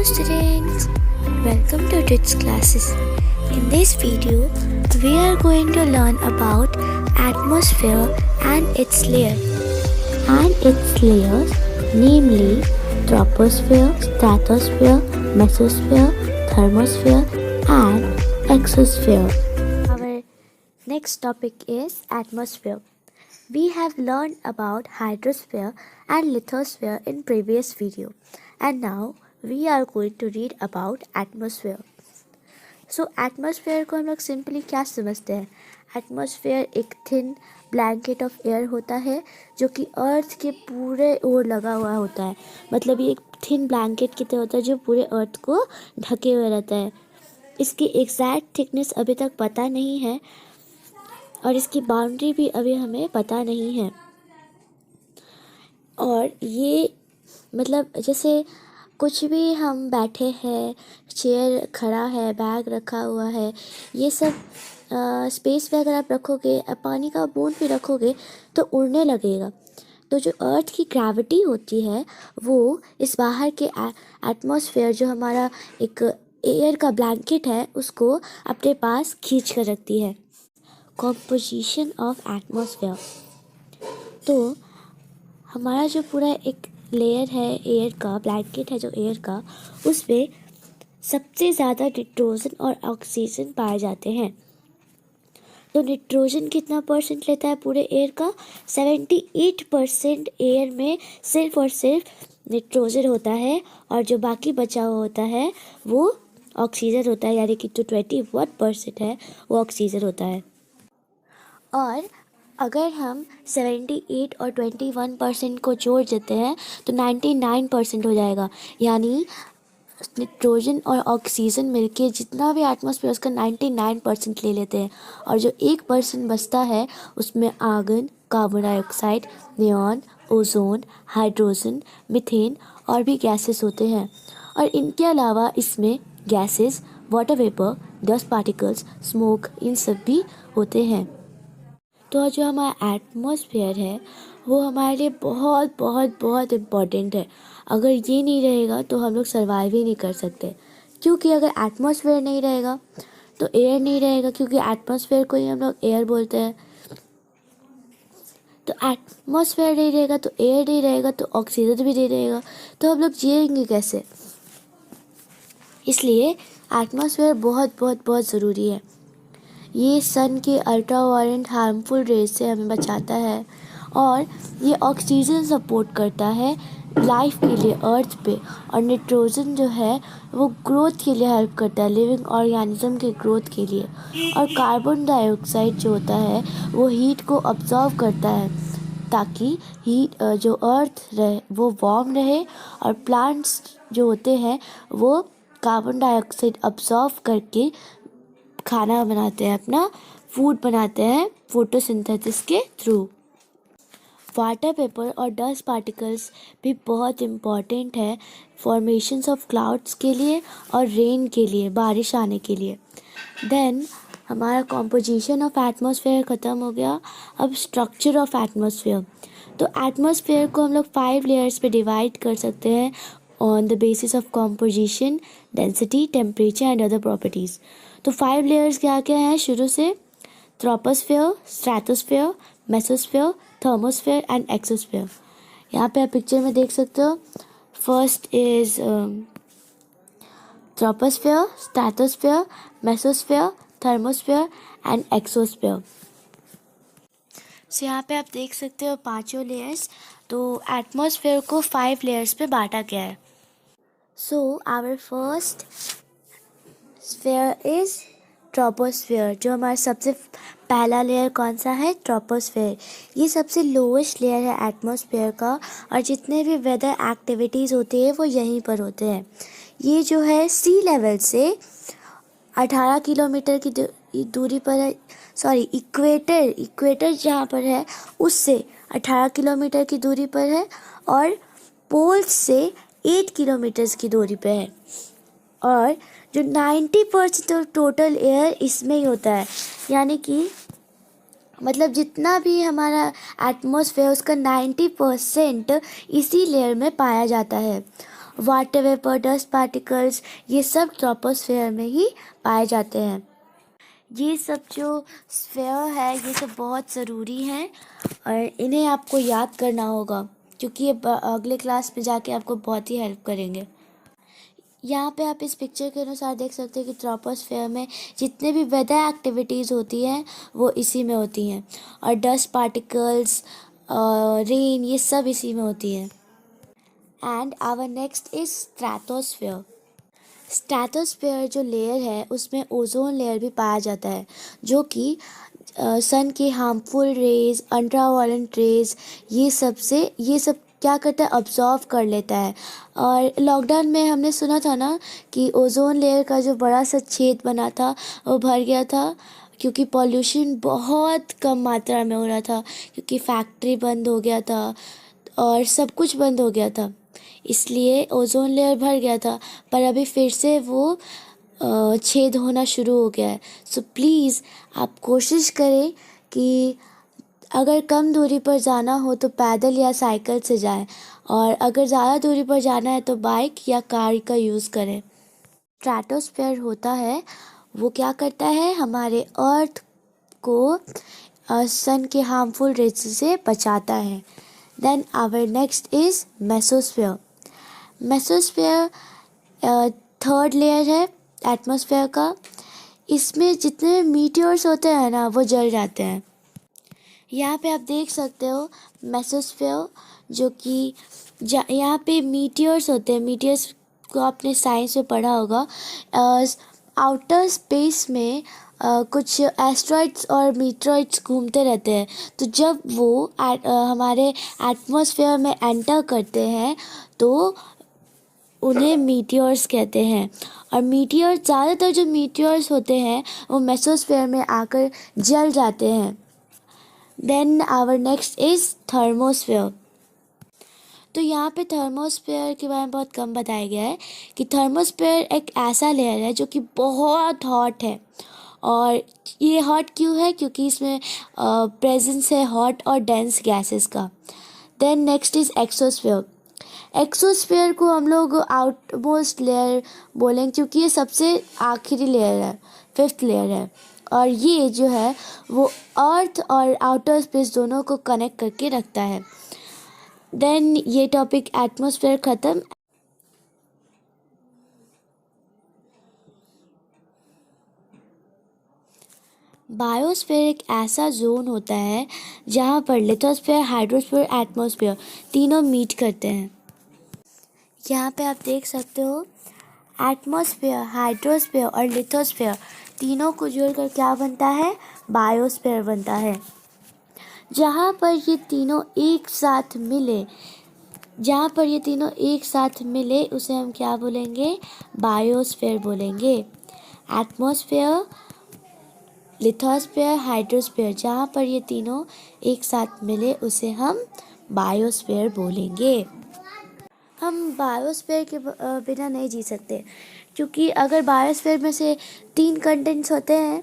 Hello students, welcome to TITS classes. In this video, we are going to learn about atmosphere and its layers. Namely troposphere, stratosphere, mesosphere, thermosphere and exosphere. Our next topic is atmosphere. We have learned about hydrosphere and lithosphere in previous video, and now we are going to read about atmosphere. So atmosphere को हम लोग simply क्या समझते हैं? Atmosphere एक thin blanket of air होता है जो कि अर्थ के पूरे ओर लगा हुआ होता है. मतलब ये एक थिन ब्लैंकेट की तरह होता है जो पूरे अर्थ को ढके हुए रहता है. इसकी एग्जैक्ट थिकनेस अभी तक पता नहीं है और इसकी बाउंड्री भी अभी हमें पता नहीं है. और ये मतलब जैसे कुछ भी हम बैठे हैं, चेयर खड़ा है, बैग रखा हुआ है, ये सब स्पेस पे अगर आप रखोगे, पानी का बूंद भी रखोगे तो उड़ने लगेगा. तो जो अर्थ की ग्रेविटी होती है वो इस बाहर के एटमॉस्फेयर जो हमारा एक एयर का ब्लैंकेट है उसको अपने पास खींच कर रखती है. Composition of atmosphere. तो हमारा जो पूरा एक लेयर है एयर का, ब्लैंकेट है जो एयर का, उसमें सबसे ज़्यादा नाइट्रोजन और ऑक्सीजन पाए जाते हैं. तो नाइट्रोजन कितना परसेंट लेता है पूरे एयर का? 78% एयर में सिर्फ और सिर्फ नाइट्रोजन होता है और जो बाकी बचा हुआ होता है वो ऑक्सीजन होता है, यानी कि जो 21% है वो ऑक्सीजन होता है. और अगर हम 78 और 21% को जोड़ देते हैं तो 99% हो जाएगा. यानी नाइट्रोजन और ऑक्सीजन मिलके जितना भी एटमॉस्फेयर उसका 99% ले लेते हैं. और जो 1% बचता है उसमें argon, carbon dioxide, neon, ozone, hydrogen, methane और भी गैसेस होते हैं. और इनके अलावा इसमें gases, water vapour, dust particles, smoke, इन सब भी होते हैं. तो जो हमारा एटमॉस्फेयर है वो हमारे लिए बहुत बहुत बहुत इम्पॉर्टेंट है. अगर ये नहीं रहेगा तो हम लोग सर्वाइव ही नहीं कर सकते. क्योंकि अगर एटमॉस्फेयर नहीं रहेगा तो एयर नहीं रहेगा, क्योंकि एटमॉस्फेयर को ही हम लोग एयर बोलते हैं. तो एटमॉस्फेयर नहीं रहेगा तो एयर नहीं रहेगा तो ऑक्सीजन भी नहीं रहेगा, तो हम लोग जिएंगे कैसे? इसलिए एटमॉस्फेयर बहुत बहुत बहुत ज़रूरी है. ये सन के अल्ट्रावायलेट हार्मफुल रेज से हमें बचाता है और ये ऑक्सीजन सपोर्ट करता है लाइफ के लिए अर्थ पे. और नाइट्रोजन जो है वो ग्रोथ के लिए हेल्प करता है, लिविंग ऑर्गेनिज्म के ग्रोथ के लिए. और कार्बन डाइऑक्साइड जो होता है वो हीट को अब्जॉर्व करता है ताकि हीट जो अर्थ रहे वो वार्म रहे. और प्लांट्स जो होते हैं वो कार्बन डाइऑक्साइड अब्जॉर्व करके खाना बनाते हैं, अपना फूड बनाते हैं फोटोसिंथेसिस के थ्रू. वाटर पेपर और डस्ट पार्टिकल्स भी बहुत इम्पॉर्टेंट है फॉर्मेशंस ऑफ क्लाउड्स के लिए और रेन के लिए, बारिश आने के लिए. देन हमारा कॉम्पोजिशन ऑफ एटमॉस्फेयर ख़त्म हो गया. अब स्ट्रक्चर ऑफ एटमॉस्फेयर. तो एटमॉस्फेयर को हम लोग 5 लेयर्स पे डिवाइड कर सकते हैं on the basis of composition, density, temperature and other properties. तो 5 लेयर्स क्या क्या हैं शुरू से? Troposphere, stratosphere, mesosphere, thermosphere and exosphere. यहाँ पे आप पिक्चर में देख सकते हो. First is troposphere, stratosphere, mesosphere, thermosphere and exosphere. So यहाँ पे आप देख सकते हो 5 लेयर्स. तो एटमॉस्फेयर को 5 लेयर्स पे बांटा गया है. So our first sphere is troposphere. जो हमारा सबसे पहला लेयर कौन सा है? ट्रोपोस्फेयर. ये सबसे लोएस्ट लेयर है एटमॉस्फेयर का और जितने भी वेदर एक्टिविटीज़ होती है वो यहीं पर होते हैं. ये जो है सी लेवल से 18 किलोमीटर की दूरी पर है. सॉरी, इक्वेटर जहाँ पर है उससे 18 किलोमीटर की दूरी पर है और पोल से 8 किलोमीटर्स की दूरी पर है. और जो 90% ऑफ टोटल एयर इसमें ही होता है, यानी कि मतलब जितना भी हमारा एटमॉस्फेयर उसका 90% इसी लेयर में पाया जाता है. वाटर वेपर, डस्ट पार्टिकल्स, ये सब ट्रोपोस्फेयर में ही पाए जाते हैं। ये सब जो स्फेयर है ये सब बहुत ज़रूरी हैं और इन्हें आपको याद करना होगा, क्योंकि ये अगले क्लास में जाके आपको बहुत ही हेल्प करेंगे। यहाँ पे आप इस पिक्चर के अनुसार देख सकते हैं कि ट्रोपोस्फेयर में जितने भी वेदर एक्टिविटीज़ होती हैं वो इसी में होती हैं, और डस्ट पार्टिकल्स, रेन, ये सब इसी में होती हैं। And our next is stratosphere. Stratosphere जो लेयर है उसमें ओजोन लेयर भी पाया जाता है, जो कि सन की हार्मफुल रेज, अल्ट्रावायलेट रेज, ये सब क्या करता है, अब्जॉर्व कर लेता है। और लॉकडाउन में हमने सुना था ना कि ओजोन लेयर का जो बड़ा सा छेद बना था वो भर गया था, क्योंकि पॉल्यूशन बहुत कम मात्रा में हो रहा था, क्योंकि फैक्ट्री बंद हो गया था और सब कुछ बंद हो गया था, इसलिए ओजोन लेयर भर गया था। पर अभी फिर से वो छेद होना शुरू हो गया है। सो प्लीज़ आप कोशिश करें कि अगर कम दूरी पर जाना हो तो पैदल या साइकिल से जाएं, और अगर ज़्यादा दूरी पर जाना है तो बाइक या कार का यूज़ करें। स्ट्रैटोस्फेयर होता है वो क्या करता है, हमारे अर्थ को सन के हार्मफुल रेज से बचाता है। Then our next is mesosphere. Mesosphere third layer है एटमॉस्फेयर का। इसमें जितने मीटियोर्स होते हैं ना वो जल जाते हैं। यहाँ पे आप देख सकते हो मेसोस्फेयर, जो कि यहाँ पे मीटियोर्स होते हैं। मीटियोर्स को आपने साइंस में पढ़ा होगा। आउटर स्पेस में कुछ एस्ट्रॉइड्स और मीटरॉइड्स घूमते रहते हैं, तो जब वो हमारे एटमॉस्फेयर में एंटर करते हैं तो उन्हें मीटियोर्स कहते हैं। और मीटियोर्स, ज़्यादातर जो मीटियोर्स होते हैं वो मेसोस्फेयर में आकर जल जाते हैं। Then our next is thermosphere. तो यहाँ पे थर्मोस्फेयर के बारे में बहुत कम बताया गया है कि थर्मोस्फेयर एक ऐसा लेयर है जो कि बहुत हॉट है। और ये हॉट क्यों है, क्योंकि इसमें प्रेजेंस है हॉट और डेंस गैसेस का। Then next is exosphere. Exosphere को हम लोग आउटमोस्ट लेयर बोलेंगे, क्योंकि ये सबसे आखिरी लेयर है, फिफ्थ लेयर है, और ये जो है वो अर्थ और आउटर स्पेस दोनों को कनेक्ट करके रखता है। देन ये टॉपिक एटमॉस्फेयर ख़त्म। बायोस्फीयर एक ऐसा जोन होता है जहाँ पर लिथोस्फीयर, हाइड्रोस्फीयर, एटमॉस्फेयर तीनों मीट करते हैं। यहाँ पे आप देख सकते हो एटमॉस्फेयर, हाइड्रोस्फीयर और लिथोस्फीयर तीनों को जोड़कर क्या बनता है, बायोस्फीयर बनता है। जहाँ पर ये तीनों एक साथ मिले उसे हम क्या बोलेंगे, बायोस्फीयर बोलेंगे। एटमॉस्फेयर, लिथोस्फीयर, हाइड्रोस्फीयर, जहाँ पर ये तीनों एक साथ मिले उसे हम बायोस्फीयर बोलेंगे। हम बायोस्फीयर के बिना नहीं जी सकते, क्योंकि अगर बायोस्फीयर में से 3 कंटेंट्स होते हैं,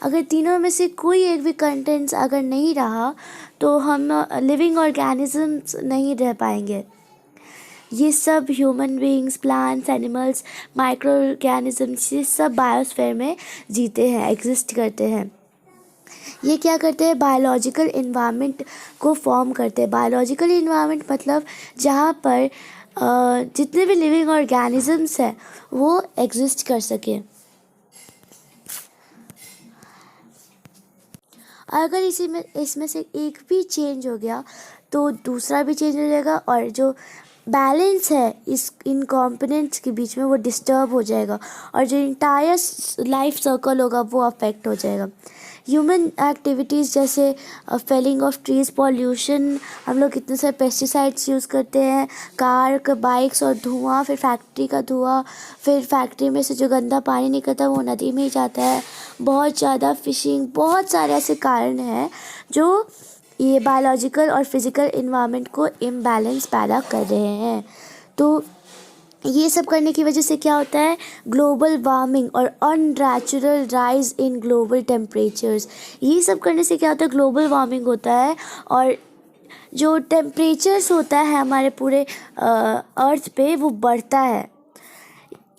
अगर तीनों में से कोई एक भी कंटेंट्स अगर नहीं रहा तो हम लिविंग ऑर्गेनिजम्स नहीं रह पाएंगे। ये सब human beings, plants, animals, micro organisms, ये सब बायोस्फीयर में जीते हैं, एग्जिस्ट करते हैं। ये क्या करते हैं, बायोलॉजिकल इन्वायरमेंट को फॉर्म करते हैं। बायोलॉजिकल इन्वायरमेंट मतलब जहाँ पर जितने भी लिविंग ऑर्गेनिजम्स हैं वो एग्जिस्ट कर सकें। अगर इसमें से एक भी चेंज हो गया तो दूसरा भी चेंज हो जाएगा, और जो बैलेंस है इन कंपोनेंट्स के बीच में वो डिस्टर्ब हो जाएगा, और जो इंटायर लाइफ सर्कल होगा वो अफेक्ट हो जाएगा। ह्यूमन एक्टिविटीज़ जैसे फेलिंग ऑफ ट्रीज, पॉल्यूशन, हम लोग कितने सारे पेस्टिसाइड्स यूज़ करते हैं, कार, बाइक्स और धुआं, फिर फैक्ट्री का धुआं, फिर फैक्ट्री में से जो गंदा पानी निकलता है वो नदी में ही जाता है, बहुत ज़्यादा फिशिंग, बहुत सारे ऐसे कारण हैं जो ये बायोलॉजिकल और फिज़िकल इन्वायरमेंट को इम्बैलेंस पैदा कर रहे हैं। तो ये सब करने की वजह से क्या होता है, ग्लोबल वार्मिंग और unnatural rise in global temperatures. ये सब करने से क्या होता है, ग्लोबल वार्मिंग होता है और जो टेम्परेचर्स होता है हमारे पूरे अर्थ पे वो बढ़ता है।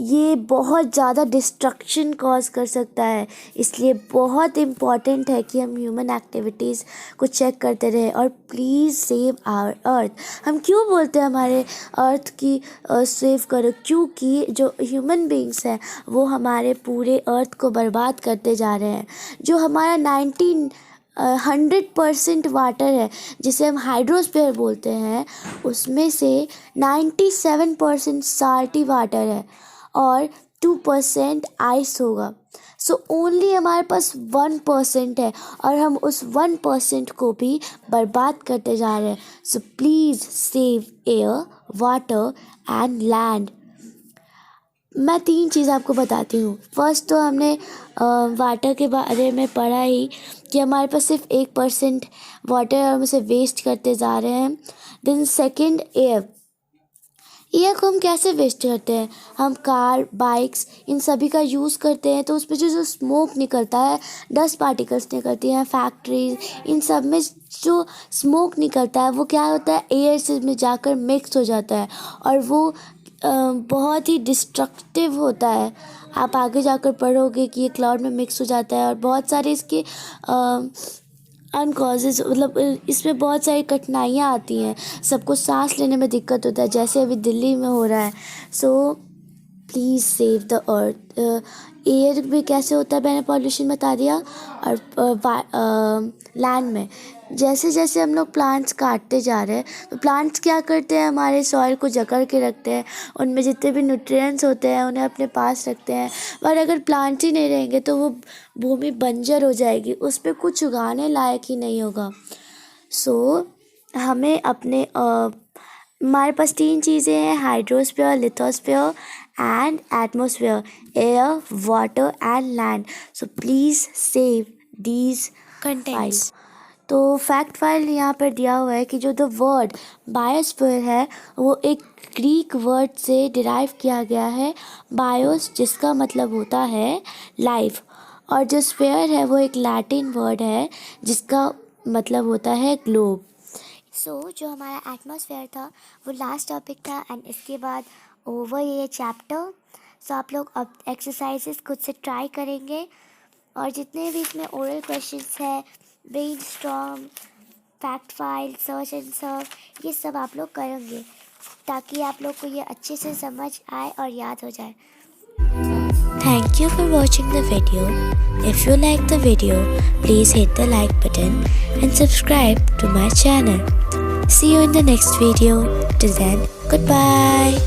ये बहुत ज़्यादा डिस्ट्रक्शन कॉज कर सकता है, इसलिए बहुत इम्पॉर्टेंट है कि हम ह्यूमन एक्टिविटीज़ को चेक करते रहें और प्लीज़ सेव आवर अर्थ। हम क्यों बोलते हैं हमारे अर्थ की सेव करो? क्योंकि जो ह्यूमन बींग्स हैं वो हमारे पूरे अर्थ को बर्बाद करते जा रहे हैं। जो हमारा 100% वाटर है जिसे हम हाइड्रोस्फीयर बोलते हैं, उसमें से 97% साल्टी वाटर है और 2% आइस होगा। सो ओनली हमारे पास 1% है और हम उस 1% को भी बर्बाद करते जा रहे हैं। So please save air, water and land. मैं 3 चीज़ आपको बताती हूँ। फर्स्ट तो हमने वाटर के बारे में पढ़ा ही कि हमारे पास सिर्फ 1% वाटर है और हम उसे वेस्ट करते जा रहे हैं। देन सेकंड, एयर को हम कैसे वेस्ट करते हैं? हम कार, बाइक्स इन सभी का यूज़ करते हैं तो उसमें जो स्मोक निकलता है, डस्ट पार्टिकल्स निकलती हैं, फैक्ट्रीज इन सब में जो स्मोक निकलता है वो क्या होता है, एयर से में जाकर मिक्स हो जाता है और वो बहुत ही डिस्ट्रक्टिव होता है। आप आगे जाकर पढ़ोगे कि ये क्लाउड में मिक्स हो जाता है और बहुत सारे इसके अनकॉजेज, मतलब इसमें बहुत सारी कठिनाइयाँ आती हैं। सबको सांस लेने में दिक्कत होता है, जैसे अभी दिल्ली में हो रहा है। So please save the earth. Air में कैसे होता है मैंने पॉल्यूशन बता दिया। और लैंड में जैसे जैसे हम लोग प्लांट्स काटते जा रहे हैं तो प्लांट्स क्या करते हैं, हमारे सॉइल को जकड़ के रखते हैं, उनमें जितने भी न्यूट्रिएंट्स होते हैं उन्हें अपने पास रखते हैं। पर अगर प्लांट ही नहीं रहेंगे तो वो भूमि बंजर हो जाएगी, उस पर कुछ उगाने लायक ही नहीं होगा। सो हमें अपने हमारे पास 3 चीज़ें हैं, hydrosphere, lithosphere and atmosphere, air, water and land. So please save these contents. तो फैक्ट फाइल यहाँ पर दिया हुआ है कि जो द वर्ड बायोस्फीयर है वो एक ग्रीक वर्ड से डिराइव किया गया है, बायोस जिसका मतलब होता है लाइफ, और जो स्फीयर है वो एक लैटिन वर्ड है जिसका मतलब होता है ग्लोब। जो हमारा एटमॉस्फेयर था वो लास्ट टॉपिक था एंड इसके बाद ओवर ये चैप्टर। आप लोग अब एक्सरसाइजेस खुद से ट्राई करेंगे और जितने भी इसमें ओरल क्वेश्चंस है, brainstorm, fact file, search and serve, ये सब आप लोग करेंगे ताकि आप लोग को ये अच्छे से समझ आए और याद हो जाए। Thank you for watching the video. If you like the video, please hit the like button and subscribe to my channel. See you in the next video. Till then, goodbye.